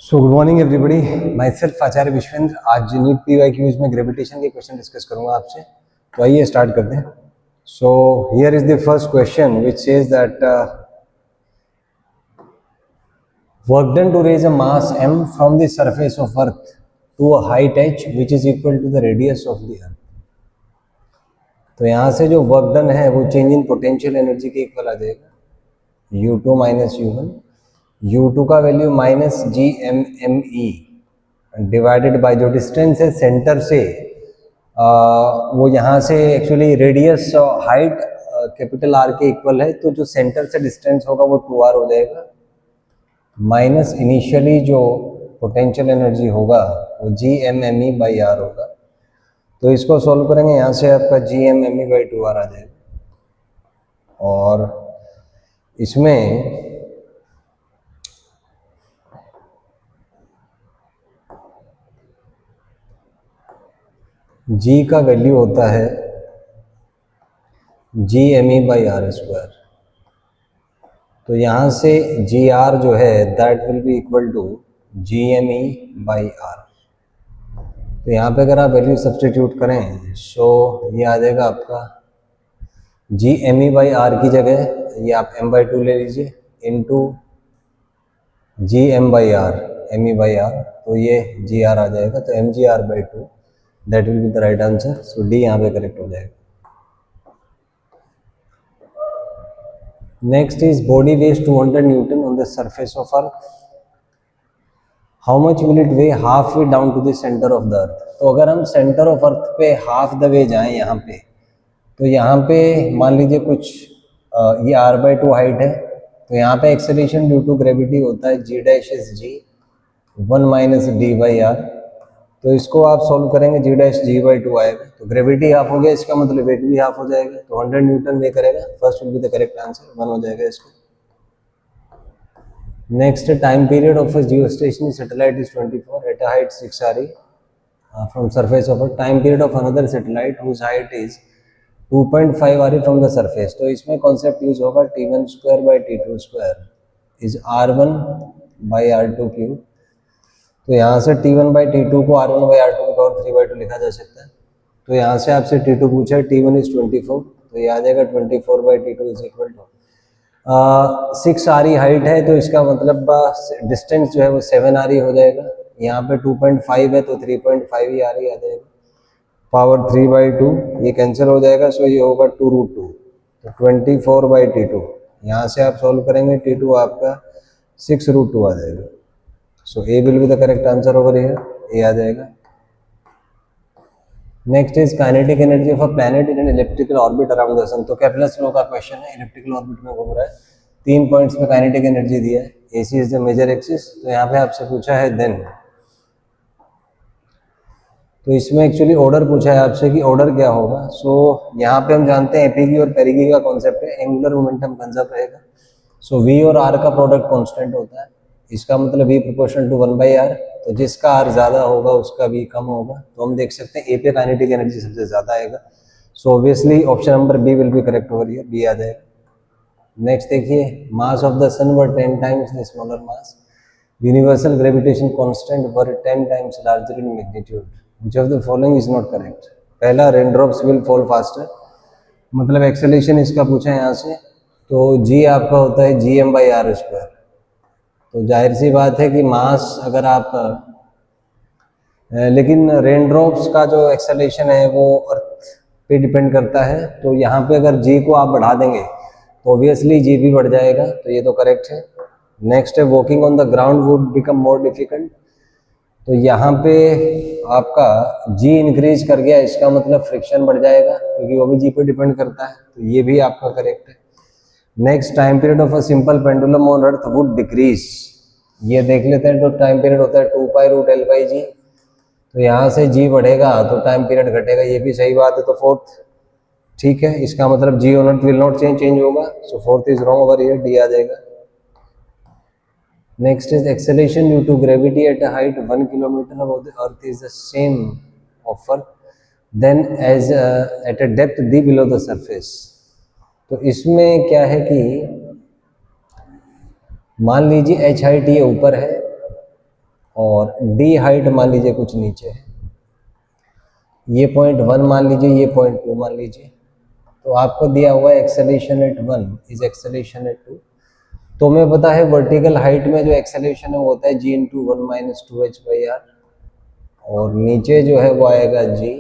सो good morning everybody, myself Acharya Vishwendra. आज NEET PYQs में gravitation के क्वेश्चन डिस्कस करूंगा आपसे। तो आइए स्टार्ट करते हैं। So here is the first question which says that work done to raise a mass m from the surface of earth to a height h which is equal to the radius of the earth. तो यहाँ से जो work done है वो change in potential energy के equal आ जाएगा, U2 minus U1। U2 का value minus GMME divided by जो डिस्टेंस है सेंटर से वो यहाँ से actually radius height capital R के इक्वल है, तो जो सेंटर से डिस्टेंस होगा वो 2R हो जाएगा, माइनस इनिशियली जो पोटेंशियल एनर्जी होगा वो GMME बाई R होगा। तो इसको सॉल्व करेंगे, यहाँ से आपका GMME बाई 2R आ जाएगा और इसमें G का वैल्यू होता है GME बाई R स्क्वायर। तो यहाँ से GR जो है that will be equal to GME by R। तो यहाँ पे अगर आप वैल्यू सब्स्टिट्यूट करें सो ये आ जाएगा आपका GME बाई R की जगह ये आप m/2 ले लीजिए into GM by R, ME by R, तो ये GR आ जाएगा। तो mgr/2 that will be the right answer. So D यहाँ पे करेक्ट हो जाएगा। Next is body weighs 200 newton on the surface of earth, how much will it weigh half way down to the centre of the earth. तो अगर हम centre of अर्थ पे half the way जाएं यहाँ पे, तो यहाँ पे मान लीजिए कुछ ये r/2 हाइट है, तो यहाँ पे एक्सेलरेशन ड्यू टू ग्रेविटी होता है G' 1 माइनस D/R। तो इसको आप सॉल्व करेंगे G'(G/2 आएगा, तो ग्रेविटी हाफ हो गया, इसका मतलब वेट भी हाफ हो जाएगा, तो 100 न्यूटन वे करेगा। First will be the correct answer, 1 हो जाएगा इसका। Next time period of a geostationary satellite is 24 at a height 6 RE from surface of earth. Time period of another satellite whose height is 2.5 RE from the surface. तो इसमें concept use होगा T1² / T2² is R1/R2 cube. तो यहाँ से T1/T2 को R1/R2 की power 3/2 लिखा जा सकता है। तो यहाँ से आपसे T2 पूछा है, T1 इज 24, तो ये आ जाएगा 24/T2 is equal to 6 RE height है, तो इसका मतलब डिस्टेंस जो है वो 7 RE हो जाएगा। यहाँ पे 2.5 है तो 3.5 ही RE आ जाएगा, पावर 3/2 ये कैंसिल हो जाएगा, सो ये होगा 2√2, तो 24/T2। यहाँ से आप सॉल्व करेंगे, T2 आपका 6√2 आ जाएगा। So A will be the correct answer over here, A आ जाएगा। Next is kinetic energy of a planet in an elliptical orbit around the sun. तो केप्लर्स लॉ का क्वेश्चन है, इलिप्टिकल ऑर्बिट में घूम रहा है, 3 पॉइंट्स पे काइनेटिक एनर्जी दिया है, AC is the major axis. तो यहाँ पे आपसे पूछा है देन, तो इसमें एक्चुअली ऑर्डर पूछा है आपसे कि ऑर्डर क्या होगा। सो यहाँ पे हम जानते हैं एपीगी और पेरिगी का कॉन्सेप्ट है, एंगुलर मोमेंटम कंजर्व रहेगा। सो V और R का प्रोडक्ट कांस्टेंट होता है, इसका मतलब V प्रोपोर्शनल टू 1/R, तो जिसका R ज्यादा होगा उसका V कम होगा। तो हम देख सकते हैं A पे काइनेटिक एनर्जी सबसे ज्यादा आएगा, so obviously option number B will be correct over here, B आ जाएगा। नेक्स्ट देखिए, mass of the sun were 10 times the smaller mass, universal gravitation constant were 10 times larger in magnitude, which of the following is not correct. पहला, rain drops will fall faster, मतलब acceleration इसका पूछा है यहाँ से, तो G आपका होता है GM/R²। तो जाहिर सी बात है कि मास अगर आप लेकिन रेन ड्रॉप्स का जो एक्सेलरेशन है वो अर्थ पे डिपेंड करता है, तो यहाँ पे अगर G को आप बढ़ा देंगे तो ऑब्वियसली G भी बढ़ जाएगा, तो ये तो करेक्ट है। नेक्स्ट है, walking on the ground would become more difficult, तो यहाँ पे आपका G इंक्रीज कर गया, इसका मतलब फ्रिक्शन बढ़ जाएगा, क्योंकि वो भी G पे डिपेंड करता है, तो ये भी आपका करेक्ट है। Next, time period of a simple pendulum on earth would decrease, ये देख लेते हैं। तो टाइम पीरियड होता है 2π√L/G, तो यहाँ से G बढ़ेगा तो टाइम पीरियड घटेगा, ये भी सही बात है। तो फोर्थ ठीक है, इसका मतलब G on earth will not change होगा, so fourth is wrong over here, D आ जाएगा। Next is acceleration due to gravity at a height 1 kilometre above the earth is the same of earth then as at a depth D below the surface. तो इसमें क्या है कि मान लीजिए H height ये ऊपर है और डी हाइट मान लीजिए कुछ नीचे है, ये पॉइंट 1 मान लीजिए, ये पॉइंट 2 मान लीजिए, तो आपको दिया हुआ है acceleration at 1 is acceleration at 2। तो हमें पता है वर्टिकल हाइट में जो एक्सेलेरेशन है वो होता है g इंटू 1 माइनस 2h/r, और नीचे जो है वो आएगा g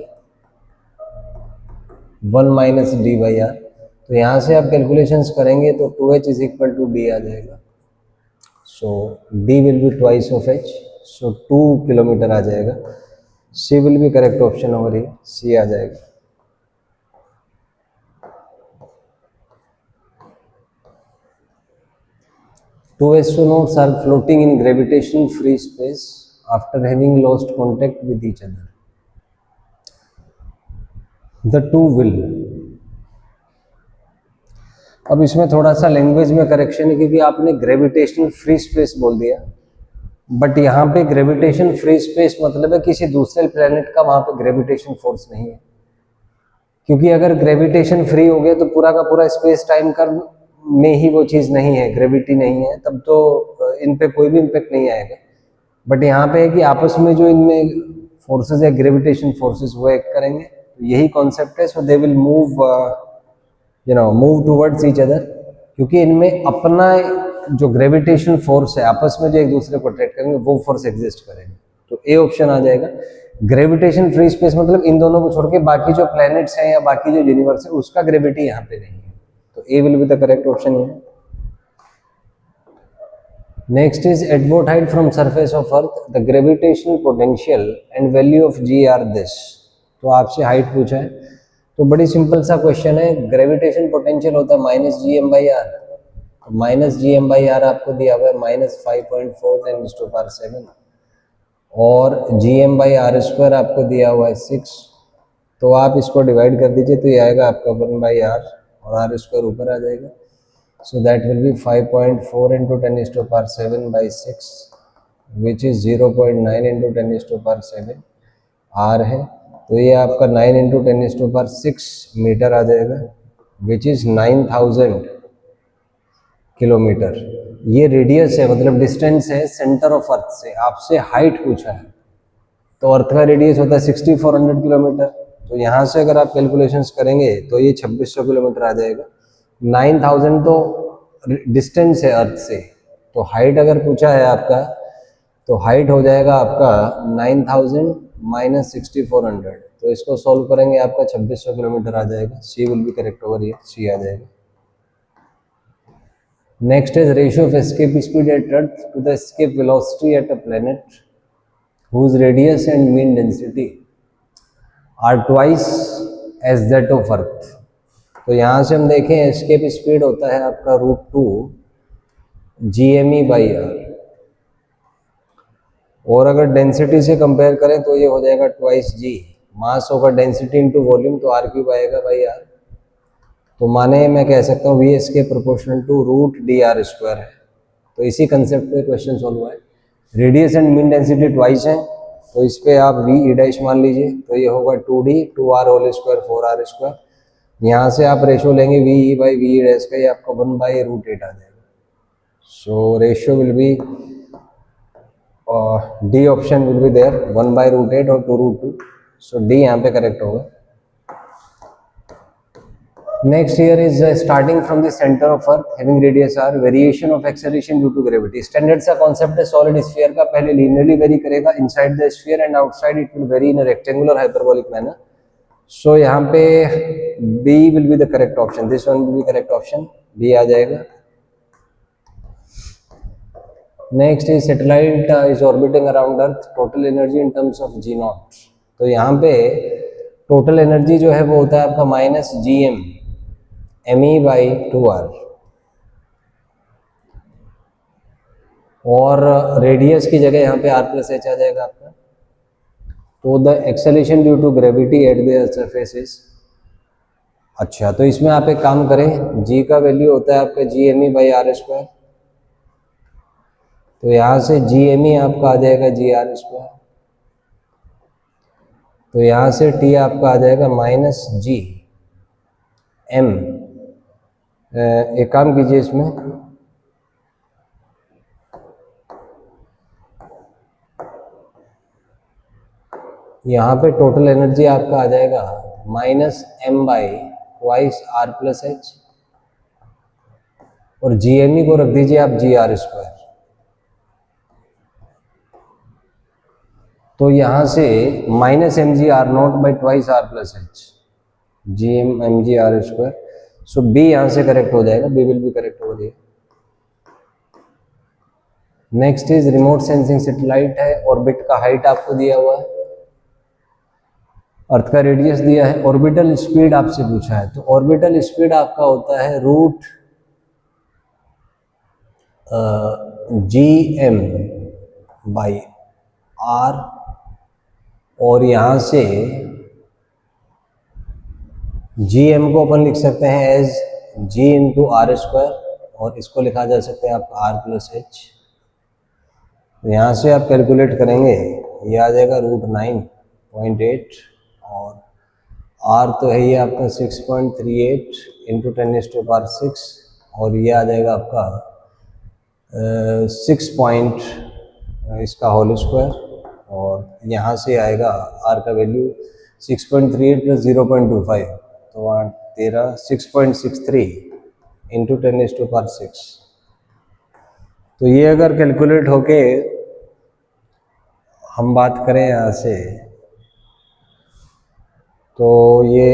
1 माइनस d/r। तो यहाँ से आप कैलकुलेशंस करेंगे तो 2h is equal to d आ जाएगा। So d will be twice of h, so 2 kilometre आ जाएगा। C will be correct option over here, C आ जाएगा। Two astronauts are floating in gravitational free space after having lost contact with each other. The two will। अब इसमें थोड़ा सा language में correction है क्योंकि आपने ग्रेविटेशनल फ्री स्पेस बोल दिया, बट यहाँ पे ग्रेविटेशन फ्री स्पेस मतलब है किसी दूसरे प्लेनेट का वहां पे ग्रेविटेशन फोर्स नहीं है, क्योंकि अगर ग्रेविटेशन फ्री हो गया तो पूरा का पूरा स्पेस टाइम का में ही वो चीज़ नहीं है, ग्रेविटी नहीं है, तब तो इन पे कोई भी इम्पेक्ट नहीं आएगा। बट यहाँ पे है कि आपस में जो इनमें फोर्सेस है ग्रेविटेशन फोर्सेस वो एक्ट करेंगे, तो यही कॉन्सेप्ट है। So they will move move towards each other, क्योंकि इनमें अपना जो ग्रेविटेशन फोर्स है आपस में जो एक दूसरे को अट्रैक्ट करेंगे वो फोर्स एग्जिस्ट करेंगे। तो ए ऑप्शन आ जाएगा। ग्रेविटेशन फ्री स्पेस मतलब इन दोनों को छोड़ के बाकी जो प्लैनेट्स हैं या बाकी जो यूनिवर्स है उसका ग्रेविटी यहाँ पे नहीं है, तो A will be the correct option है। Next is at what height from surface of earth the gravitational potential and value of g are this। तो आपसे हाइट पूछा है, तो बड़ी सिंपल सा क्वेश्चन है। ग्रेविटेशन पोटेंशियल होता है minus G M by R, minus G M by R आपको दिया हुआ है माइनस 5.4 × 10⁻⁷, और G M by R square आपको दिया हुआ है 6। तो आप इसको डिवाइड कर दीजिए तो ये आएगा आपका 1/r, और आर स्क्वायर ऊपर आ जाएगा। So that will be 5.4 × 10⁻⁷/6, which is 0.9 × 10⁻⁷, r है, तो ये आपका 9 × 10⁻⁶ मीटर आ जाएगा, which is 9000 किलोमीटर। ये रेडियस है, मतलब डिस्टेंस है सेंटर ऑफ अर्थ से। आपसे हाइट पूछा है, तो अर्थ का रेडियस होता है 6400 किलोमीटर, तो यहाँ से अगर आप कैलकुलेशंस करेंगे तो ये 2600 किलोमीटर आ जाएगा। 9000 तो डिस्टेंस है अर्थ से, तो हाइट अगर पूछा है आपका तो हाइट हो जाएगा आपका 9000 माइनस 6400, तो इसको सॉल्व करेंगे आपका 2600 किलोमीटर आ जाएगा। C will be correct over here, C आ जाएगा। Next is ratio of escape speed at earth to the escape velocity at a planet whose radius and mean density are twice as that of earth। तो यहाँ से हम देखें escape speed होता है आपका √2 GME/r, और अगर डेंसिटी से कंपेयर करें तो ये हो जाएगा ट्वाइस जी। मास होगा डेंसिटी इंटू वॉल्यूम, तो r³ आएगा बाई r। तो माने मैं कह सकता हूँ we escape proportional to √dr² है। तो इसी कंसेप्ट पे क्वेश्चन सॉल्व हुआ है। Radius and mean density twice है, तो इस पे आप वी ई डैश मान लीजिए, तो ये होगा 2d 2r² 4r²। यहाँ से आप रेशो लेंगे V E by V E dash का, ये आपका 1/√8 आ जाएगा। So ratio will be D option will be there, 1/√8 और 2√2। सो डी यहाँ पे करेक्ट होगा। Next here is starting from the center of earth having radius r, variation of acceleration due to gravity। Standard सा कॉन्सेप्ट है solid sphere का, पहले linearly vary करेगा inside the sphere and outside it will vary in a rectangular hyperbolic manner. So यहाँ पे B will be the correct option, this one will be correct option, B आ जाएगा। Next is satellite is orbiting around earth, total energy in terms of G0। तो यहाँ पे total energy जो है वो होता है आपका माइनस GM me/2r, और रेडियस की जगह यहाँ पे r+h आ जाएगा आपका। तो the acceleration due to gravity at the surface is, अच्छा तो इसमें आप एक काम करें, g का वैल्यू होता है आपका GME/r², तो यहाँ से GME आपका आ जाएगा GR², तो यहाँ से t आपका आ जाएगा माइनस G M। एक काम कीजिए, इसमें यहाँ पे टोटल एनर्जी आपका आ जाएगा -m/2r+h, और GME को रख दीजिए आप gr²। तो यहाँ से -mgr0/2r+h gm/mgr²। सो B यहाँ से करेक्ट हो जाएगा, B विल बी करेक्ट हो रही है। Next is remote sensing satellite है, ऑर्बिट का हाइट आपको दिया हुआ है, अर्थ का रेडियस दिया है, ऑर्बिटल स्पीड आपसे पूछा है। तो ऑर्बिटल स्पीड आपका होता है √gm/r, और यहाँ से gm को अपन लिख सकते हैं एज g/r², और इसको लिखा जा सकता है आपका r+h। तो यहाँ से आप कैलकुलेट करेंगे, ये आ जाएगा √9.8, और r तो है ये आपका 6.38 × 10⁶, और ये आ जाएगा आपका 6 इसका होल स्क्वायर, और यहाँ से आएगा r का वैल्यू 6.38 + 0.25, तो 6.63 × 10⁶। तो ये अगर कैलकुलेट होके हम बात करें यहाँ से, तो ये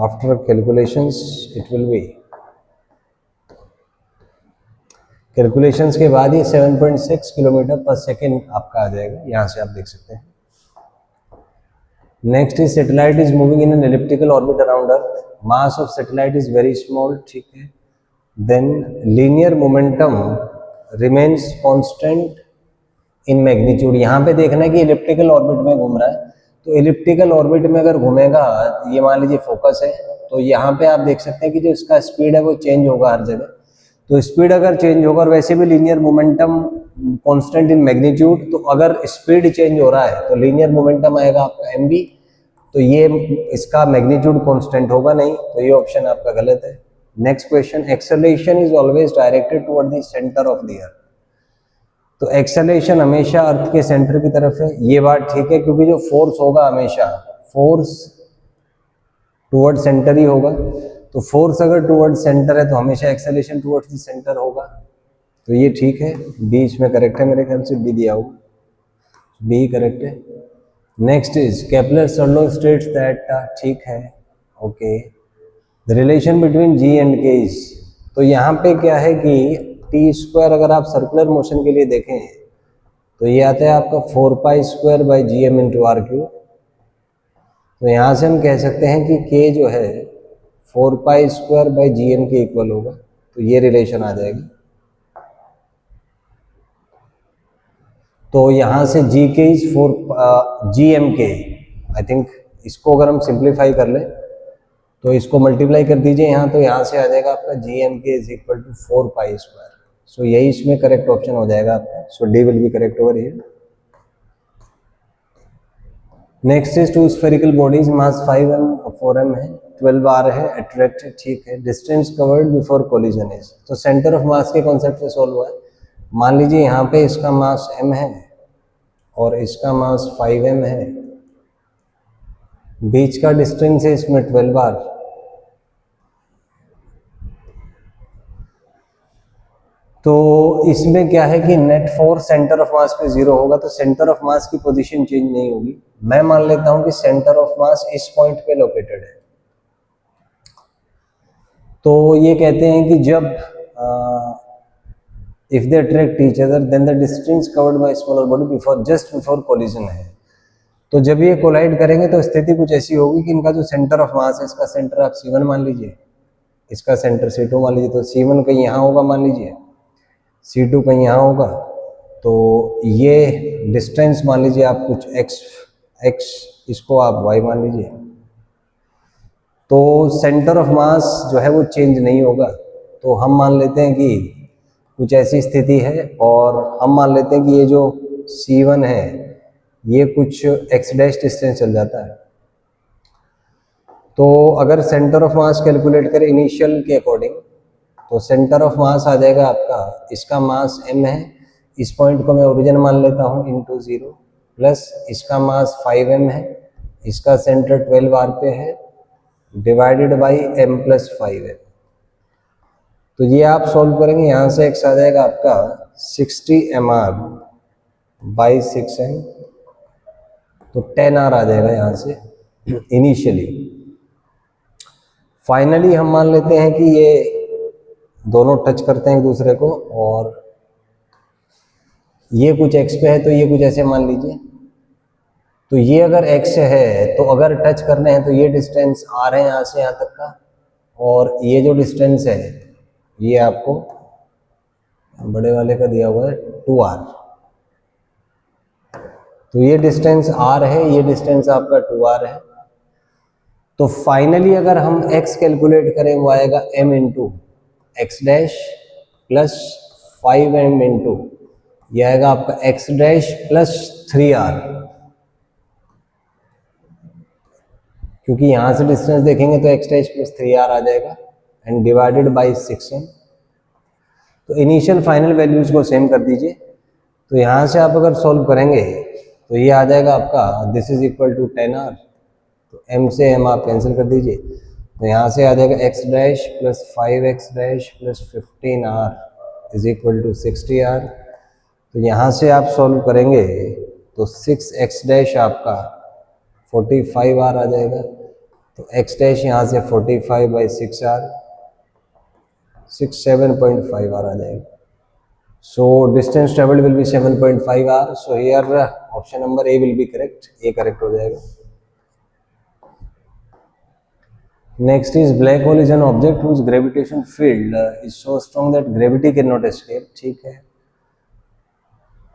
after calculations it will be, calculations के बाद ये 7.6 km/s आपका आ जाएगा, यहाँ से आप देख सकते हैं। Next is satellite is moving in an elliptical orbit around earth, mass of satellite is very small, ठीक है। Then linear momentum remains constant in magnitude. यहाँ पे देखना है कि एलिप्टिकल ऑर्बिट में घूम रहा है, तो एलिप्टिकल ऑर्बिट में अगर घूमेगा, ये मान लीजिए फोकस है, तो यहाँ पे आप देख सकते हैं कि जो इसका स्पीड है वो चेंज होगा हर जगह। तो स्पीड अगर चेंज होगा, और वैसे भी linear momentum constant in magnitude, तो अगर स्पीड चेंज हो रहा है तो लीनियर मोमेंटम आएगा आपका mv, तो ये इसका मैग्नीट्यूड कांस्टेंट होगा नहीं, तो ये ऑप्शन आपका गलत है। Next question, acceleration is always directed toward the centre of the earth. तो एक्सेलरेशन हमेशा अर्थ के सेंटर की तरफ है, ये बात ठीक है, क्योंकि जो फोर्स होगा हमेशा फोर्स टुवर्ड सेंटर ही होगा। तो फोर्स अगर टुवर्ड सेंटर है तो हमेशा एक्सेलरेशन टुवर्ड्स द सेंटर होगा, तो ये ठीक है, बीच में करेक्ट है, मेरे ख्याल से बी दिया होगा, बी करेक्ट है। नेक्स्ट इज केपलर-सर्लो स्टेट्स दैट, ठीक है, okay, the relation between ji and के इज। तो यहाँ पे क्या है कि t² अगर आप सर्कुलर मोशन के लिए देखें तो ये आता है आपका 4π² × तो यहाँ से हम कह सकते हैं कि k जो है 4π² gm के इक्वल होगा, तो ये रिलेशन आ जाएगी। तो यहाँ से gk is gmk, I think इसको अगर हम सिंप्लीफाई कर लें तो इसको मल्टीप्लाई कर दीजिए यहाँ, तो यहाँ से आ जाएगा आपका gmk is equal to 4π²। So यही इसमें करेक्ट ऑप्शन हो जाएगा आपका, so D will be correct over here. Next is two spherical bodies, mass 5m और 4m है, 12r है, अट्रैक्ट है, ठीक है, distance covered before collision is. तो सेंटर ऑफ मास के कॉन्सेप्ट से सॉल्व हुआ है। मान लीजिए यहाँ पे इसका मास m है और इसका मास 5m है, बीच का डिस्टेंस है इसमें 12r। तो इसमें क्या है कि net force centre of mass पे 0 होगा, तो सेंटर ऑफ मास की पोजीशन चेंज नहीं होगी। मैं मान लेता हूं कि सेंटर ऑफ मास इस पॉइंट पे लोकेटेड है। तो ये कहते हैं कि जब if they attract each other than the distance covered by smaller body before just before collision है। तो जब ये कोलाइड करेंगे तो स्थिति कुछ ऐसी होगी कि इनका जो सेंटर ऑफ मास है, इसका सेंटर आप C1 मान लीजिए, इसका सेंटर C2 मान लीजिए, तो C1 कहीं यहाँ होगा मान लीजिए, C2 कहीं यहाँ होगा, तो ये डिस्टेंस मान लीजिए आप कुछ x, इसको आप y मान लीजिए। तो सेंटर ऑफ मास जो है वो चेंज नहीं होगा, तो हम मान लेते हैं कि कुछ ऐसी स्थिति है, और हम मान लेते हैं कि ये जो C1 है ये कुछ x डैश डिस्टेंस चल जाता है। तो अगर सेंटर ऑफ मास कैलकुलेट करें इनिशियल के अकॉर्डिंग, तो सेंटर ऑफ मास आ जाएगा आपका, इसका मास m है, इस पॉइंट को मैं ओरिजिन मान लेता हूँ इंटू 0 प्लस इसका मास 5m है, इसका सेंटर 12r पे है, divided by m plus 5m। तो ये आप सॉल्व करेंगे, यहाँ से x आ जाएगा आपका 60 mr बाई 6m, तो 10r आ जाएगा यहाँ से इनिशियली। फाइनली हम मान लेते हैं कि ये दोनों टच करते हैं एक दूसरे को, और ये कुछ x पे है तो ये कुछ ऐसे मान लीजिए। तो ये अगर x है तो अगर टच करने हैं तो ये डिस्टेंस r है यहाँ से यहाँ तक का, और ये जो डिस्टेंस है ये आपको बड़े वाले का दिया हुआ है 2r। तो ये डिस्टेंस r है, ये डिस्टेंस आपका 2r है। तो फाइनली अगर हम x कैलकुलेट करें वो आएगा m into x dash plus 5m into ये आएगा आपका x डैश प्लस 3r, क्योंकि यहां से डिस्टेंस देखेंगे तो x डैश प्लस 3r आ जाएगा, एंड डिवाइडेड बाई 6m। तो इनिशियल फाइनल वैल्यूज को सेम कर दीजिए। तो यहाँ से आप अगर सॉल्व करेंगे तो ये आ जाएगा आपका this is equal to 10r, तो m से m आप कैंसिल कर दीजिए। तो यहाँ से आ जाएगा x dash plus 5x dash plus 15r is equal to 60r। तो यहाँ से आप सॉल्व करेंगे तो 6x डैश आपका 45r आ जाएगा। तो x डैश यहाँ से 45 बाई 6r 67.5r आ जाएगा। So distance traveled will be 7.5r. So here option number A will be correct. A correct हो जाएगा। Next is black hole is an object whose gravitation field is so strong that gravity cannot escape. ठीक है।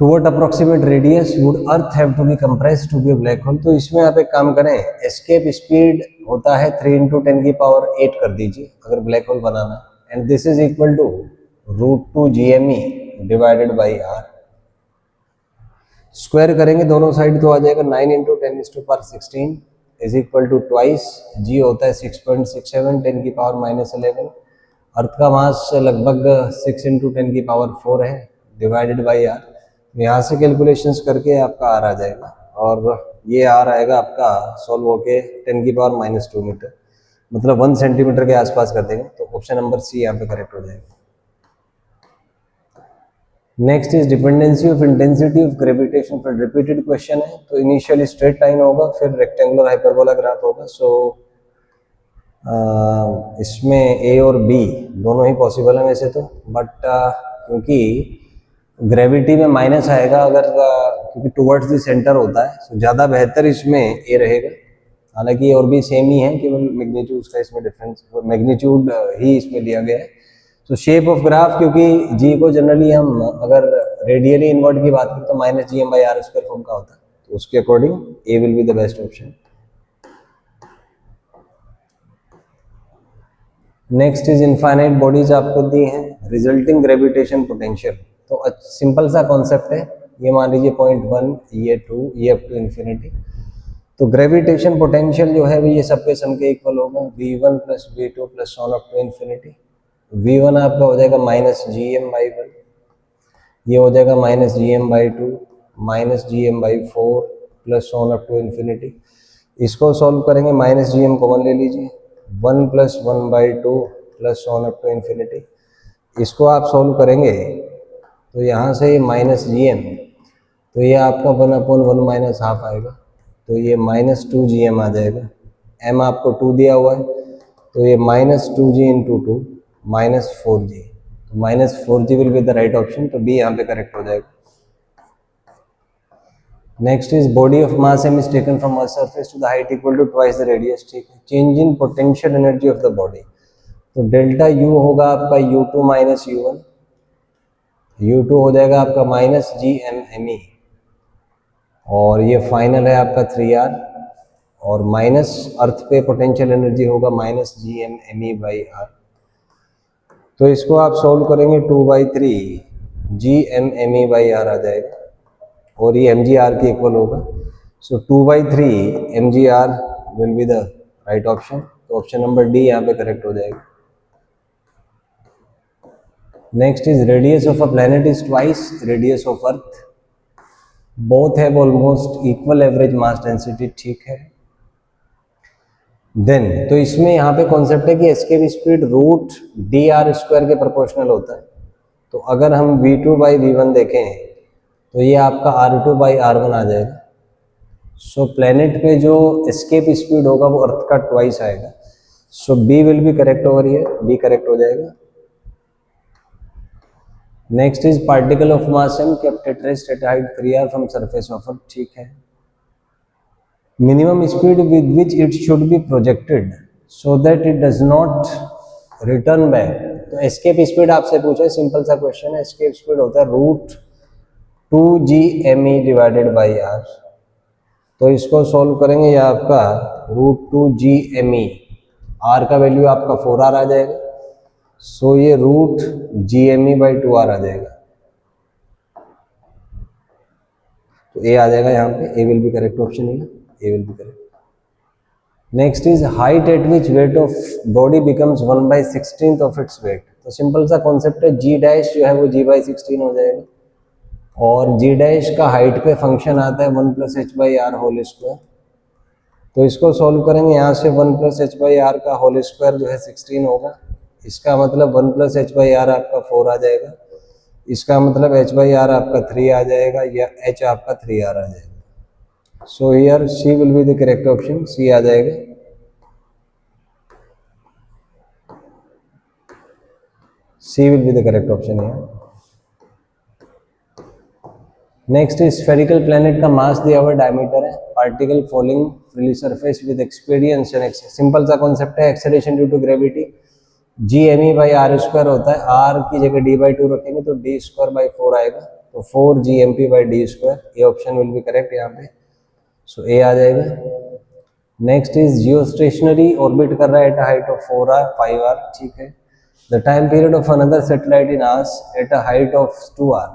To what approximate radius would Earth have to be compressed to be a black hole? तो इसमें आप एक काम करें, escape speed होता है 3 into 10 की पावर 8 कर दीजिए अगर ब्लैक होल बनाना, and this is equal to √2 GME divided by r। Square करेंगे दोनों साइड तो आ जाएगा 9 into 10⁻16 is equal to twice g होता है 6.67 10 की पावर -11। अर्थ का मास लगभग 6 इंटू 10 की पावर 4 है डिवाइडेड बाई r। यहाँ से कैलकुलेशंस करके आपका r आ जाएगा, और ये r आएगा आपका सॉल्व होके 10 की पावर -2 मीटर, मतलब 1 सेंटीमीटर के आसपास कर देंगे। तो ऑप्शन नंबर सी यहाँ पे करेक्ट हो जाएगा। Next is dependency of intensity of gravitation field. Repeated question है, तो इनिशियल स्ट्रेट लाइन होगा, फिर रेक्टेंगुलर हाइपरबोला ग्राफ होगा। सो इसमें ए और बी दोनों ही पॉसिबल है वैसे तो, बट क्योंकि ग्रेविटी में माइनस आएगा अगर क्योंकि टुवर्ड्स द सेंटर होता है, सो ज़्यादा बेहतर इसमें ए रहेगा। हालांकि ये और भी सेम ही है, केवल मैग्नीट्यूड का इसमें डिफरेंस, मैग्नीट्यूड ही इसमें लिया गया है। तो शेप ऑफ ग्राफ, क्योंकि जी को जनरली हम अगर रेडियली इनवर्ट की बात करें तो -gm/r² फॉर्म का होता है, तो उसके according A will be the best option. Next is infinite bodies आपको दी हैं, रिजल्टिंग ग्रेविटेशन पोटेंशियल। तो सिंपल सा कॉन्सेप्ट है, ये मान लीजिए पॉइंट 1, ये 2, ये अप टू इन्फिनिटी। तो ग्रेविटेशन पोटेंशियल जो है वो ये सबके सम के इक्वल होगा, v1 plus v2 plus on up to infinity. v1 आपका हो जाएगा -gm/1, ये हो जाएगा -gm/2 -gm/4 plus on up to infinity. इसको सॉल्व करेंगे, -gm कॉमन ले लीजिए, 1 + 1/2 plus on up to infinity. इसको आप सॉल्व करेंगे तो यहाँ से -gm, तो ये आपका 1/1 - ½ आएगा, तो ये -2gm आ जाएगा। m आपको 2 दिया हुआ है, तो ये -2g इंटू 2 -4g, तो -4g will be the right option. तो बी यहाँ पे करेक्ट हो जाएगा। Next is body of mass m is taken from earth surface to the height equal to twice the radius. ठीक है। Change in potential energy of the body, तो delta U होगा आपका U2 - U1, U2 हो जाएगा आपका -gm_me, और ये फाइनल है आपका 3r, और माइनस अर्थ पे पोटेंशियल एनर्जी होगा -gm_me/r। तो इसको आप सॉल्व करेंगे 2/3 gm_me/r आ जाएगा, और ये mgr के इक्वल होगा। सो 2/3 mgr will be the right option. तो ऑप्शन नंबर डी यहाँ पे करेक्ट हो जाएगा। Next is radius of a planet is twice radius of earth, both have almost equal average mass density, ठीक है। देन तो इसमें यहाँ पे कॉन्सेप्ट है कि escape speed root D R square के प्रोपोर्शनल होता है। तो अगर हम v2 बाई v1 देखें तो ये आपका r2 बाई r1 आ जाएगा। सो प्लेनेट पे जो एस्केप स्पीड होगा वो अर्थ का ट्वाइस आएगा। सो b will be correct over here, b correct हो जाएगा। Next is particle of mass m kept at rest at height 3r from surface of earth, ठीक है। Minimum speed with which it should be projected so that it does not return back. तो escape speed आपसे पूछा है, simple सा question है। Escape speed होता है root 2gme divided by are. तो इसको सॉल्व करेंगे, ये आपका रूट 2gme, आर का वैल्यू आपका 4r आ जाएगा। सो ये रूट gme बाई 2r आ जाएगा। तो ए आ जाएगा यहाँ पे, A will be correct option है, A will be correct. Next is height at which weight of body becomes 1/16 of its weight. तो सिंपल सा कॉन्सेप्ट है, जी डैश जो है वो g/16 हो जाएगा, और जी डैश का हाइट पे फंक्शन आता है 1 + h/r होल स्क्वायर। तो इसको सॉल्व करेंगे, यहाँ से 1 + h/r का होल स्क्वायर जो है 16 होगा। इसका मतलब 1 + h/r आपका 4 आ जाएगा। इसका मतलब h/r आपका 3 आ जाएगा, या h आपका 3r आ जाएगा। So here C will be the correct option, C आ जाएगा। C will be the correct option here. Next spherical planet का मास दिया हुआ डायमीटर है, particle falling freely surface with experience and simple सा कॉन्सेप्ट है, acceleration due to gravity gme by R square होता है। आर की जगह d/2 रखेंगे तो d²/4 आएगा, तो 4gmp बाई डी स्क्वायर। ये ऑप्शन विल बी करेक्ट यहाँ पे। सो ए आ जाएगा। Next is Jio stationery orbit कर रहा है eight height of 4r 5r, ठीक है। The time period of another satellite in hours eight a height of 2r,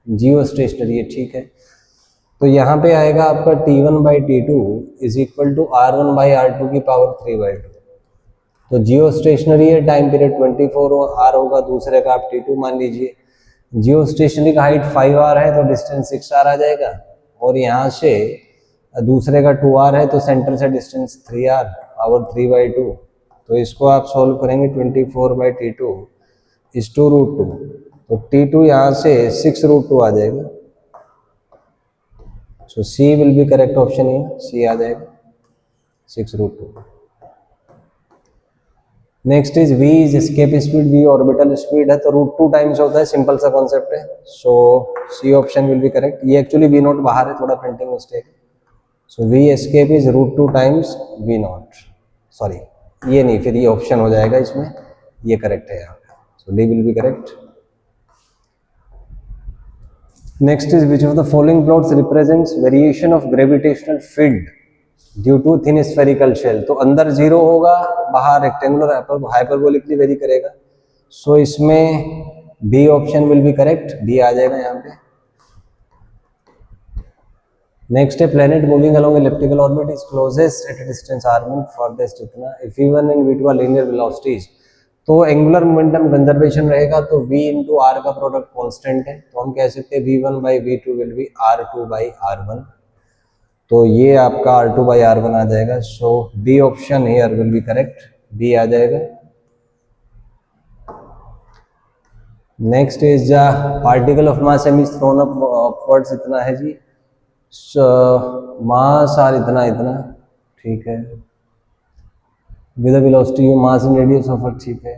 Jio stationery है, ठीक है। तो यहाँ पे आएगा आपका t1/t2 is equal to r1/r2 की पावर 3/2। तो जियो स्टेशनरी है, टाइम पीरियड 24 और r होगा, दूसरे का आप t2 मान लीजिए। जियो स्टेशनरी का हाइट 5r है तो डिस्टेंस 6r आ जाएगा, और यहाँ से दूसरे का 2r है तो सेंटर से डिस्टेंस 3r पावर 3/2। तो इसको आप सॉल्व करेंगे, 24/t2 इज 2√2। तो t2 यहाँ से 6√2 आ जाएगा। सो सी विल बी करेक्ट ऑप्शन है, सी आ जाएगा 6√2। Next is v is escape speed, v orbital speed है तो √2 टाइम्स होता है, सिंपल सा कॉन्सेप्ट है। So C option will be correct. ये एक्चुअली v नॉट बाहर है, थोड़ा प्रिंटिंग मिस्टेक है। So v escape is √2 times v naught, sorry ये नहीं, फिर ये ऑप्शन हो जाएगा इसमें, ये करेक्ट है यहाँ पे। So D will be correct. Next is which of the following plots represents variation of gravitational field due to thin spherical shell. तो अंदर 0 होगा, बाहर रेक्टेंगुलर हाइपरबोलिकली वेरी करेगा। सो इसमें B option will be correct, B आ जाएगा यहाँ पे। नेक्स्ट है planet moving along elliptical orbit is closest at distance r1 farthest इतना, if v1 and v2 are linear velocities. तो एंगुलर मोमेंटम कंजर्वेशन रहेगा, तो v इंटू आर का प्रोडक्ट कांस्टेंट है, तो हम कह सकते हैं v1/v2 विल बी r2/r1। तो ये आपका r2/r1 आ जाएगा। So B option here will be correct, B आ जाएगा। Next is particle of mass m is thrown upwards, इतना है जी। मास आर इतना इतना, ठीक है, with the velocity of mass in radius of earth, ठीक है।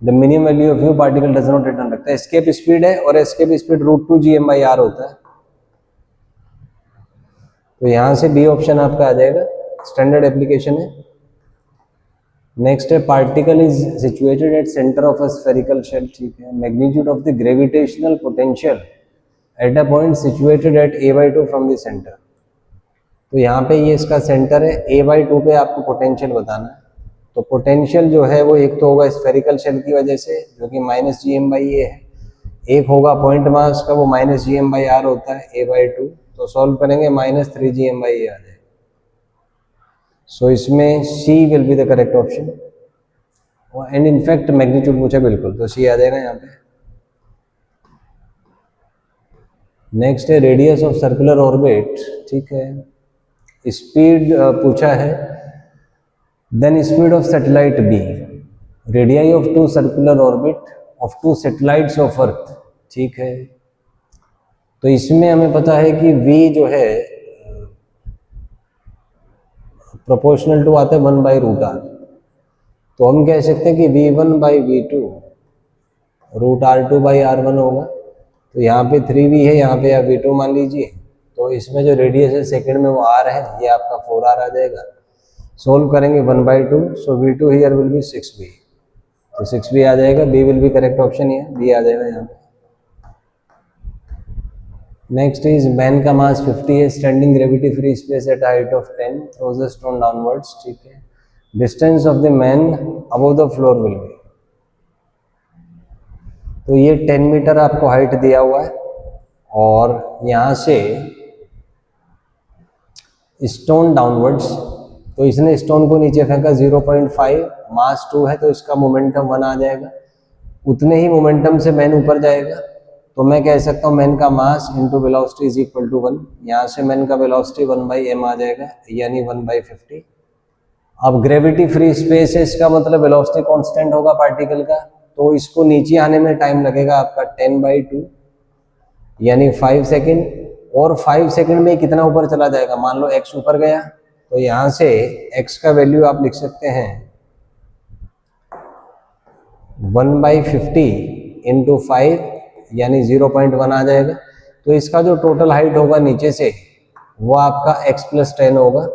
The minimum value of v particle does not return रखता है। एस्केप स्पीड है, और एस्केप स्पीड √2gm/r होता है। तो यहाँ से बी ऑप्शन आपका आ जाएगा, स्टैंडर्ड एप्लीकेशन है। नेक्स्ट है particle is situated at centre of a spherical shell, ठीक है। Magnitude of the gravitational potential at a point situated at a/2 from the centre. तो यहाँ पे ये इसका सेंटर है, a/2 पे आपको पोटेंशियल बताना है। तो पोटेंशियल जो है वो एक तो होगा स्फेरिकल शेल की वजह से, जो कि -gm/a है। एक होगा पॉइंट मास का, वो -gm/r होता है a/2। तो सॉल्व करेंगे, -3gm/a आ जाएगा। सो इसमें C will be the correct option. And in fact magnitude पूछा बिल्कुल, तो सी आ जाएगा यहाँ पे। नेक्स्ट है रेडियस ऑफ सर्कुलर ऑर्बिट, ठीक है। स्पीड पूछा है, then speed of satellite B, radii of two circular orbit of two satellites of earth, ठीक है। तो इसमें हमें पता है कि v जो है प्रोपोर्शनल टू आता है 1/√r, तो हम कह सकते हैं कि v1/v2 √r2/r1 होगा। तो यहाँ पे 3v है, यहाँ पे आप v2 मान लीजिए, तो इसमें जो रेडियस है सेकंड में वो r है, ये आपका 4r आ जाएगा। सोल्व करेंगे 1/2, सो v2 here will B 6v, तो 6v आ जाएगा, b will be correct option, ये b आ जाएगा यहाँ पे। नेक्स्ट इज मैन का मास 50 है, standing gravity free space at height of 10, throws the stone downwards, ठीक है। Distance of the man above the floor will be, तो ये 10 मीटर आपको हाइट दिया हुआ है, और यहाँ से स्टोन डाउनवर्ड्स, तो इसने स्टोन को नीचे फेंका 0.5, मास 2 है, तो इसका मोमेंटम 1 आ जाएगा। उतने ही मोमेंटम से मैन ऊपर जाएगा, तो मैं कह सकता हूँ मैन का mass into velocity is equal to 1। यहाँ से मैन का वेलोसिटी 1/m आ जाएगा, यानी 1/50। अब ग्रेविटी फ्री स्पेस है, इसका मतलब वेलोसिटी कांस्टेंट होगा पार्टिकल का, तो इसको नीचे आने में टाइम लगेगा आपका 10/2 यानी 5 सेकेंड। और 5 सेकेंड में कितना ऊपर चला जाएगा, मान लो x ऊपर गया, तो यहाँ से x का वैल्यू आप लिख सकते हैं 1/50 इंटू 5 यानी 0.1 आ जाएगा। तो इसका जो टोटल हाइट होगा नीचे से वो आपका x + 10 होगा,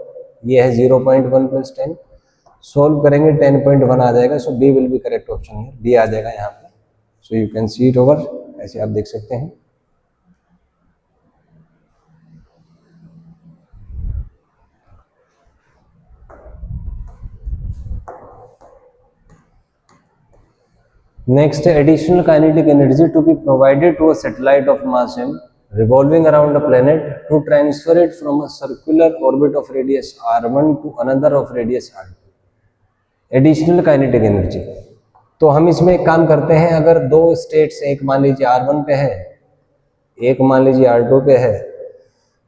ये है 0.1 + 10। सोल्व करेंगे 10.1 आ जाएगा, so B will be correct option है, बी आ जाएगा यहाँ पे। So you can see it over, ऐसे आप देख सकते हैं। Next, additional kinetic energy to be provided to a satellite of mass m revolving around a planet to transfer it from a circular orbit of radius r1 to another of radius r2. Additional kinetic energy, तो हम इसमें एक काम करते हैं, अगर दो states, एक मान लीजिए r1 पे है, एक मान लीजिए r2 पे है,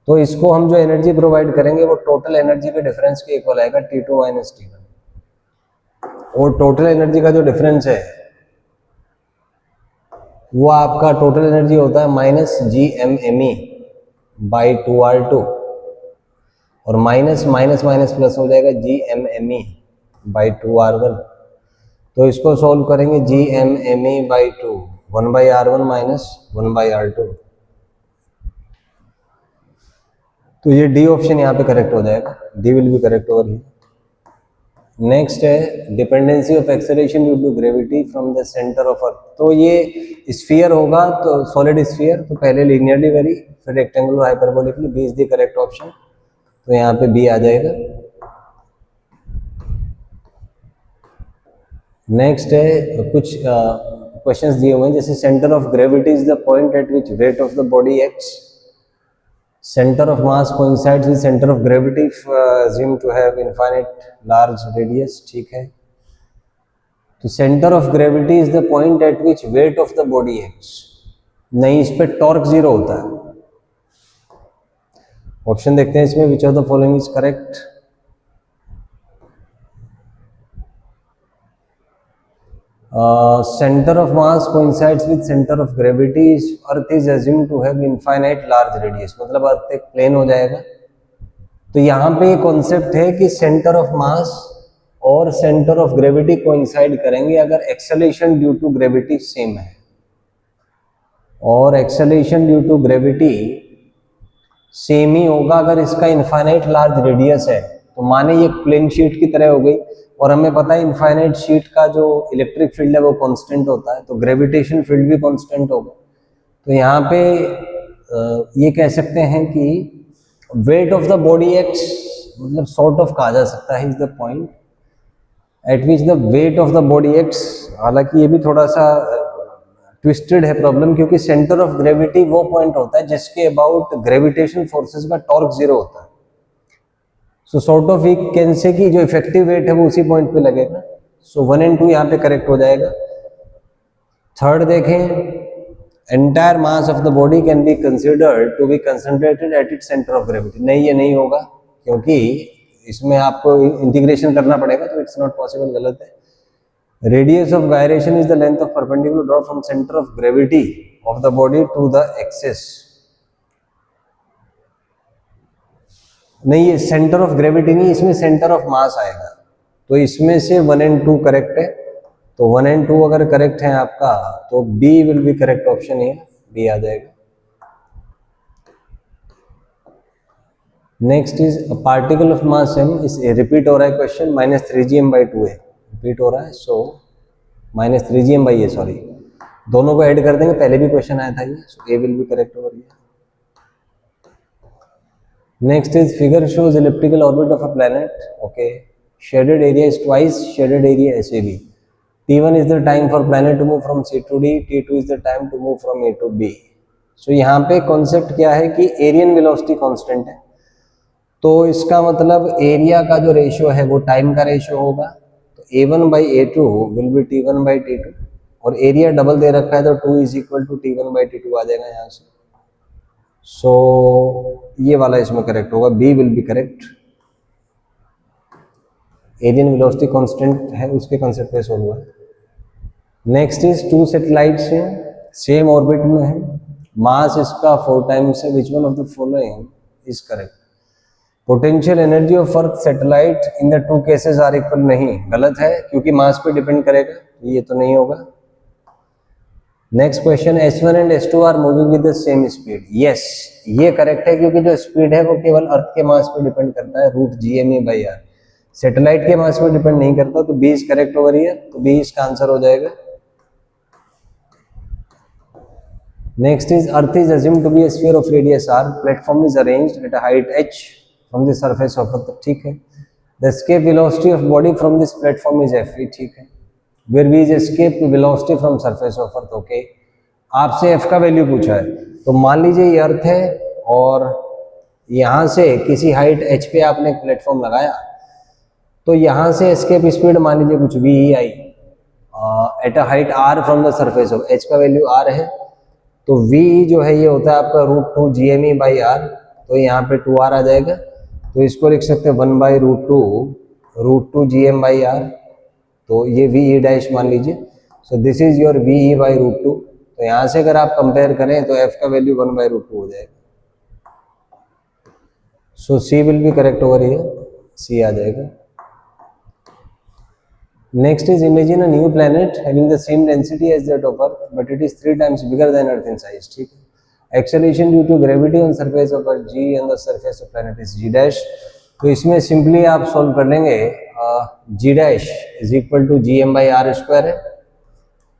तो इसको हम जो एनर्जी प्रोवाइड करेंगे वो टोटल एनर्जी के डिफरेंस के इक्वल आएगा, T2 - T1। और टोटल एनर्जी का जो डिफरेंस है वो आपका टोटल एनर्जी होता है -GMME/2r2, और माइनस माइनस माइनस प्लस हो जाएगा GMME/2r1। तो इसको सॉल्व करेंगे GMME/2 1/r1 माइनस 1/r2, तो ये डी ऑप्शन यहाँ पे करेक्ट हो जाएगा, D will be correct over here. Next है dependency of acceleration due to gravity from the centre of earth, तो ये स्फीयर होगा, तो सॉलिड स्फीयर, तो पहले लीनियरली वेरी, फिर rectangular hyperbolically, B is the correct option, तो यहाँ पे बी आ जाएगा। नेक्स्ट है कुछ क्वेश्चंस दिए हुए हैं, जैसे centre of gravity is the point at which weight of the body acts, center of mass coincides with center of gravity if assumed to have infinite large radius, ठीक है। तो center of gravity is the point at which weight of the body acts, नहीं, इस पे torque 0 होता है। Option देखते हैं इसमें, which of the following is correct? Center of mass coincides with center of gravity if Earth is assumed to have infinite large radius, मतलब अर्थ एक प्लेन हो जाएगा। तो यहाँ पे ये कॉन्सेप्ट है कि सेंटर ऑफ मास और सेंटर ऑफ ग्रेविटी कोइंसाइड करेंगे अगर acceleration due to gravity same है, और acceleration due to gravity same ही होगा अगर इसका इनफाइनाइट लार्ज रेडियस है। तो माने ये प्लेन शीट की तरह हो गई, और हमें पता है इनफाइनाइट शीट का जो इलेक्ट्रिक फील्ड है वो कांस्टेंट होता है, तो ग्रेविटेशन फील्ड भी कांस्टेंट होगा। तो यहाँ पे ये कह सकते हैं कि weight of the body acts, मतलब सॉर्ट ऑफ कहा जा सकता है, is the point at which the weight of the body acts. हालांकि ये भी थोड़ा सा ट्विस्टेड है प्रॉब्लम, क्योंकि सेंटर ऑफ ग्रेविटी वो पॉइंट होता है जिसके अबाउट ग्रेविटेशन फोर्सेस का टॉर्क 0 होता है। So sort of we can say कि जो इफेक्टिव वेट है वो उसी पॉइंट पे लगेगा। सो 1 एंड 2 यहाँ पे करेक्ट हो जाएगा। थर्ड देखें, entire mass of the body can be considered to be concentrated at its centre of gravity. नहीं, ये नहीं होगा, क्योंकि इसमें आपको इंटीग्रेशन करना पड़ेगा, तो इट्स नॉट पॉसिबल, गलत है। Radius of gyration is the length of perpendicular drop from centre of gravity of the body to the axis. नहीं, ये सेंटर ऑफ ग्रेविटी नहीं, इसमें सेंटर ऑफ मास आएगा, तो इसमें से 1 एंड 2 करेक्ट है। तो 1 एंड 2 अगर करेक्ट है आपका, तो B will be correct option है, बी आ जाएगा। Next is particle of mass m इस रिपीट हो रहा है क्वेश्चन, -3gm/2 है, रिपीट हो रहा है, सो -3gm/a, सॉरी, दोनों को ऐड कर देंगे, पहले भी क्वेश्चन आया था ये, so A will be correct over here. Next is figure shows elliptical orbit of a planet. Okay, shaded area is twice shaded area SAB. T1 is the time for planet to move from C to D. T2 is the time to move from A to B. So यहाँ पे concept क्या है कि Ariane velocity constant है, तो इसका मतलब area का जो रेशियो है वो टाइम का रेशियो होगा, तो A1/A2 विल बी T1/T2, और एरिया डबल दे रखा है तो 2 इज इक्वल टू T1/T2 आ जाएगा यहाँ से। सो ये वाला इसमें करेक्ट होगा, B will be correct. Areal velocity constant है, उसके कंसेप्ट पे सोल्व हुआ है। नेक्स्ट इज 2 सैटेलाइट्स हैं, सेम ऑर्बिट में है, मास इसका 4 टाइम्स है, which one of the following is correct. Potential energy of earth satellite in the 2 cases are equal, नहीं, गलत है, क्योंकि मास पे डिपेंड करेगा, ये तो नहीं होगा। Next question, S1 and S2 are moving with the same speed. Yes, ये करेक्ट है, क्योंकि जो स्पीड है वो केवल अर्थ के मास पे डिपेंड करता है, √gme/r, सैटेलाइट के मास पे डिपेंड नहीं करता, तो B is correct over here, तो बी इसका आंसर हो जाएगा। Next is earth is assumed to be a sphere of radius r, platform is arranged at a height h from the surface of earth, ठीक है। The escape velocity of body from this platform is f, ठीक है। Where v is escape velocity from surface of earth, okay। आपसे f का value पूछा है, तो मान लीजिए ये अर्थ है और यहाँ से किसी हाइट h पे आपने एक प्लेटफॉर्म लगाया, तो यहाँ से एस्केप स्पीड मान लीजिए कुछ v he I eight a height r from the surface of, h का वैल्यू r है, तो v जो है ये होता है आपका √2gme/r, तो यहाँ पे 2r आ जाएगा, तो इसको लिख सकते हैं 1/√2 तो ये VE डैश मान लीजिए, so this is your VE/√2। तो यहाँ से अगर आप कंपेयर करें तो f का वैल्यू 1/√2 हो जाएगा, so C will be correct over here, C आ जाएगा। Next is imagine a new planet having the same density as that of earth but it is 3 times bigger than earth in size, ठीक है। Acceleration due to gravity on surface of earth g and the surface of planet is g dash. तो इसमें simply आप solve कर लेंगे, g dash is equal to gm/r² है,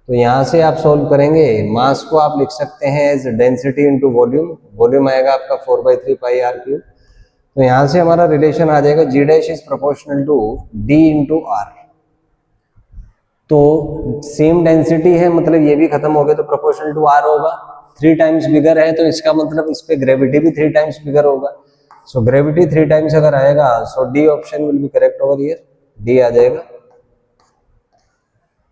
तो यहाँ से आप सॉल्व करेंगे, मास को आप लिख सकते हैं as density into volume, volume आएगा आपका 4/3πr³, तो यहाँ से हमारा रिलेशन आ जाएगा g dash is proportional to d into r। तो सेम डेंसिटी है, मतलब ये भी खत्म हो गया, तो प्रोपोर्शनल टू r होगा, 3 टाइम्स बिगर है, तो इसका मतलब इस पे ग्रेविटी भी 3 टाइम्स बिगर होगा, सो ग्रेविटी 3 टाइम्स अगर आएगा, so D option will be correct over here, D आ जाएगा।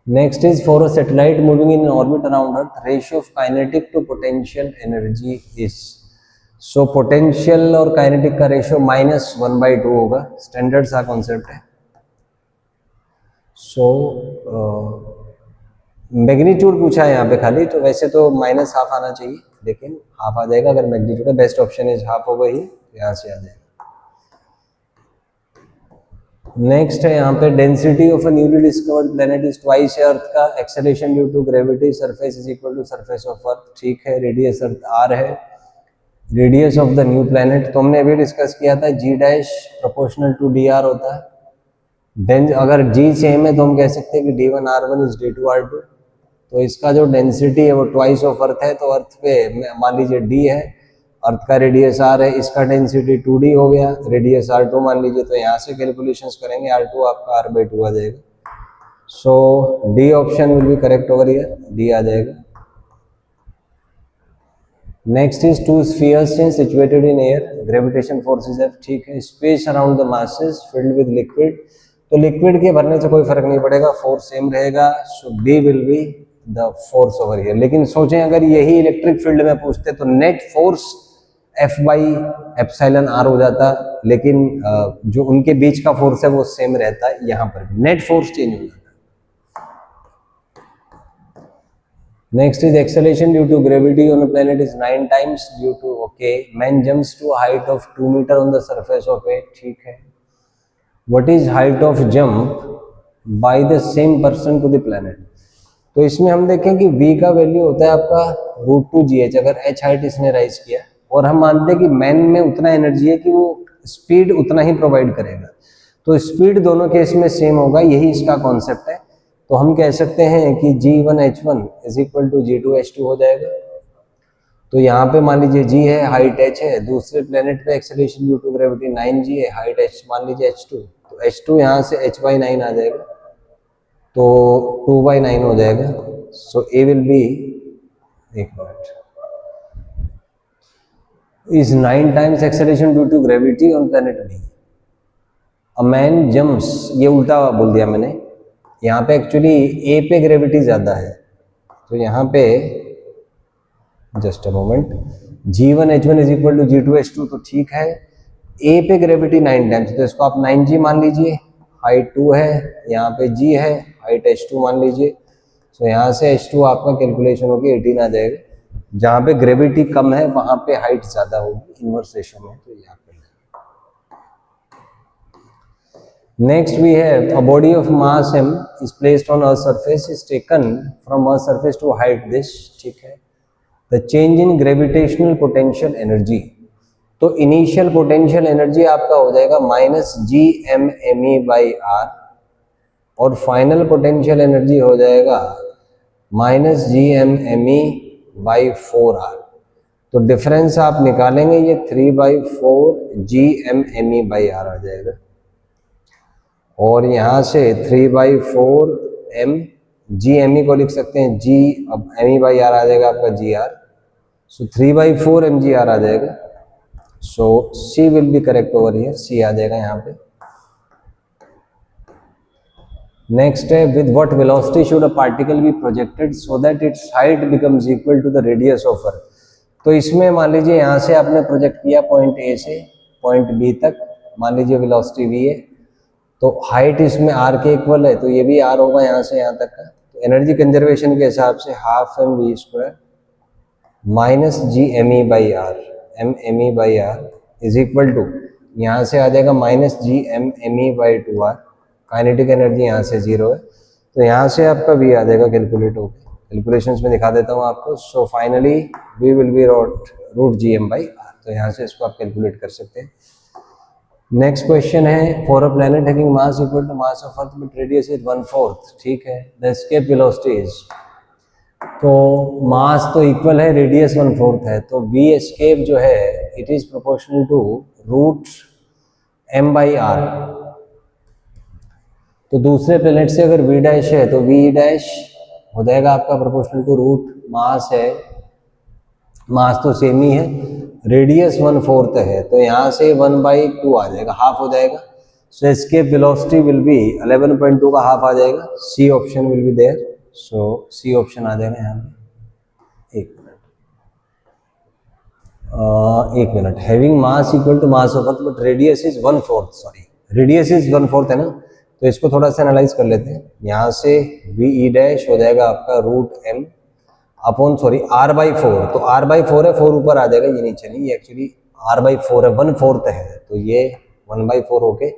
Next is for a satellite moving in orbit around earth, ratio of kinetic to potential energy is, so potential और kinetic का ratio -1/2 होगा, standard सा concept है। So magnitude पूछा है यहाँ पे खाली, तो वैसे तो -½ आना चाहिए, लेकिन हाफ आ जाएगा अगर मैग्नीट्यूड है, बेस्ट ऑप्शन इज हाफ होगा ही, यहाँ से आ जाएगा। नेक्स्ट है यहाँ पे density of a newly discovered planet is twice earth का, acceleration due to gravity, surface is equal to surface of earth, ठीक है। रेडियस अर्थ r है, radius of the new planet तो हमने अभी डिस्कस किया था, g dash proportional to dr होता है। देन अगर g सेम है तो हम कह सकते हैं कि d1r1 इज d2r2, तो इसका जो डेंसिटी है वो ट्वाइस ऑफ अर्थ है, तो अर्थ पे मान लीजिए d है, अर्थ का रेडियस r है, इसका डेंसिटी 2d हो गया, रेडियस r2 मान लीजिए, तो यहाँ से कैलकुलेशंस करेंगे, r2 आपका r/2 आ जाएगा, so D option will be correct over here, D आ जाएगा। Next is 2 spheres situated in air, gravitation force is F, ठीक है। Space around the masses filled with liquid, तो लिक्विड के भरने से कोई फर्क नहीं पड़ेगा, फोर्स सेम रहेगा, so B will be the force over here. लेकिन सोचें अगर यही इलेक्ट्रिक फील्ड में पूछते तो net force F by epsilon R हो जाता, लेकिन जो उनके बीच का फोर्स है वो सेम रहता है, यहाँ पर भी नेट फोर्स चेंज हो जाता है। Next is acceleration due to gravity on a planet is 9 times due to, okay, man jumps to height of 2 metre on the surface of a, ठीक है। What is height of jump by the same person to the planet? तो इसमें हम देखें कि v का value होता है आपका √2gh, अगर h हाइट इसने राइज किया, और हम मानते हैं कि मैन में उतना एनर्जी है कि वो स्पीड उतना ही प्रोवाइड करेगा, तो स्पीड दोनों केस में सेम होगा, यही इसका कॉन्सेप्ट है। तो हम कह सकते हैं कि g1h1 is equal to g2h2 हो जाएगा। तो यहाँ पे मान लीजिए g है, हाइट h है, दूसरे प्लेनेट पे acceleration due to gravity 9g है, हाइट h मान लीजिए h2, तो h2 यहाँ से h/9 आ जाएगा, तो 2/9 हो जाएगा। सो ए विल बी, एक minute, is 9 times acceleration due to gravity on planet B. A man jumps, ये उल्टा बोल दिया मैंने, यहाँ पे एक्चुअली ए पे ग्रेविटी ज़्यादा है, तो यहाँ पे just a moment, g1h1 is equal to g2h2, तो ठीक है, ए पे ग्रेविटी 9 टाइम्स, तो इसको आप 9g मान लीजिए, हाइट 2 है, यहाँ पे g है, हाइट h2 मान लीजिए, तो यहाँ से h2 आपका कैलकुलेशन होगी 18 आ जाएगा। जहाँ पे ग्रेविटी कम है वहां पे हाइट ज्यादा होगी, इनवर्स रेशियो में, तो यहाँ पे। Next we have a body of mass m is placed on earth surface is taken from earth surface to height this, ठीक है। The change in gravitational potential energy, तो इनिशियल पोटेंशियल एनर्जी आपका हो जाएगा -gm_me/r, और final potential energy हो जाएगा -gm_me/4r। तो डिफरेंस आप निकालेंगे, ये 3/4 gm_me/r आ जाएगा, और यहाँ से 3/4 m gme को लिख सकते हैं g, अब me/r आ जाएगा आपका gr, सो 3/4 mgr आ जाएगा। So c will be correct over here, c आ जाएगा यहाँ पे। नेक्स्ट है, with what velocity should a particle be projected so that its height becomes equal to the radius of earth? तो इसमें मान लीजिए यहाँ से आपने प्रोजेक्ट किया पॉइंट ए से पॉइंट बी तक, मान लीजिए वेलोसिटी v है, तो हाइट इसमें r के इक्वल है, तो ये भी r होगा यहाँ से यहाँ तक का। तो एनर्जी कंजर्वेशन के हिसाब से ½ mv² -gme/r, me/r is equal to, यहाँ से आ जाएगा -gme/2r, काइनेटिक एनर्जी यहाँ से 0 है, तो यहाँ से आपका v आ जाएगा कैलकुलेट होकर, कैलकुलेशंस में दिखा देता हूँ आपको। So finally v will be √gm/r, तो यहाँ से इसको आप कैलकुलेट कर सकते हैं। नेक्स्ट क्वेश्चन है, for a planet having mass equal to mass of earth but radius is 1/4, ठीक है, द एस्केप वेलोसिटी इज, तो मास तो इक्वल है, रेडियस 1/4 है, तो v एस्केप जो है it is proportional to √m/r। तो दूसरे प्लेनेट से अगर v' है तो v' हो जाएगा आपका प्रोपोर्शनल टू रूट, मास है, मास तो सेम ही है, रेडियस 1/4 है, तो यहाँ से 1/2 आ जाएगा, हाफ हो जाएगा। So escape velocity will be 11.2 का हाफ आ जाएगा, C option will be there, so C option आ जाएगा यहाँ पे। एक मिनट, having mass equal to mass of earth but radius is 1/4, sorry radius is 1/4 है ना, तो इसको थोड़ा सा एनालाइज कर लेते हैं। यहाँ से v' हो जाएगा आपका √m अपॉन, सॉरी r/4, तो r/4 है, 4 ऊपर आ जाएगा, ये नीचे नहीं, ये एक्चुअली r/4 है, 1/4 है, तो ये 1/4 होके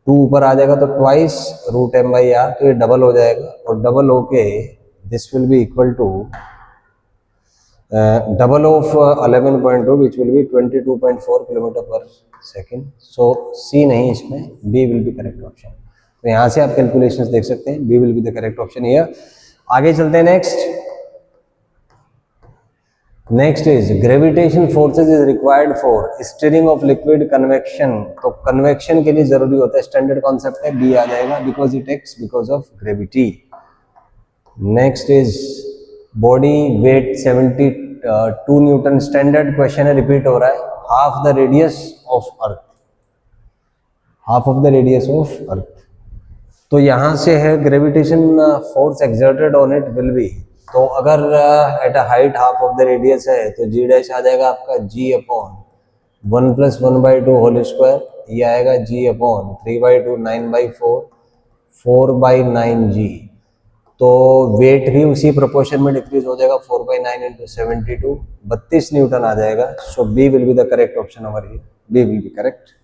2 ऊपर आ जाएगा, तो ट्वाइस √m/r, तो ये डबल हो जाएगा, और डबल होके this will be equal to double of 11.2 which will be 22.4 kilometre per second. So C नहीं, इसमें B will be correct option। तो यहाँ से आप कैलकुलेशंस देख सकते हैं, B will be the correct option here। आगे चलते हैं next is gravitation forces is required for steering of liquid convection. तो कन्वेक्शन के लिए जरूरी होता है, स्टैंडर्ड कॉन्सेप्ट है, B आ जाएगा, because it acts because of gravity. Next is body weight 72 Newton, standard question है, रिपीट हो रहा है, half the radius of earth, half of the radius of earth. तो यहाँ से है gravitation force exerted on it will be, तो अगर eight a height half of the radius है तो जी डैश आ जाएगा आपका जी अपॉन 1+1/2 होल स्क्वायर, ये आएगा जी अपॉन 3/2 9/4 4/9 जी। तो वेट भी उसी प्रोपोर्शन में डिक्रीज हो जाएगा, 4/9 इंटू 72 32 न्यूटन आ जाएगा। So B will be the correct option over here, B will be correct.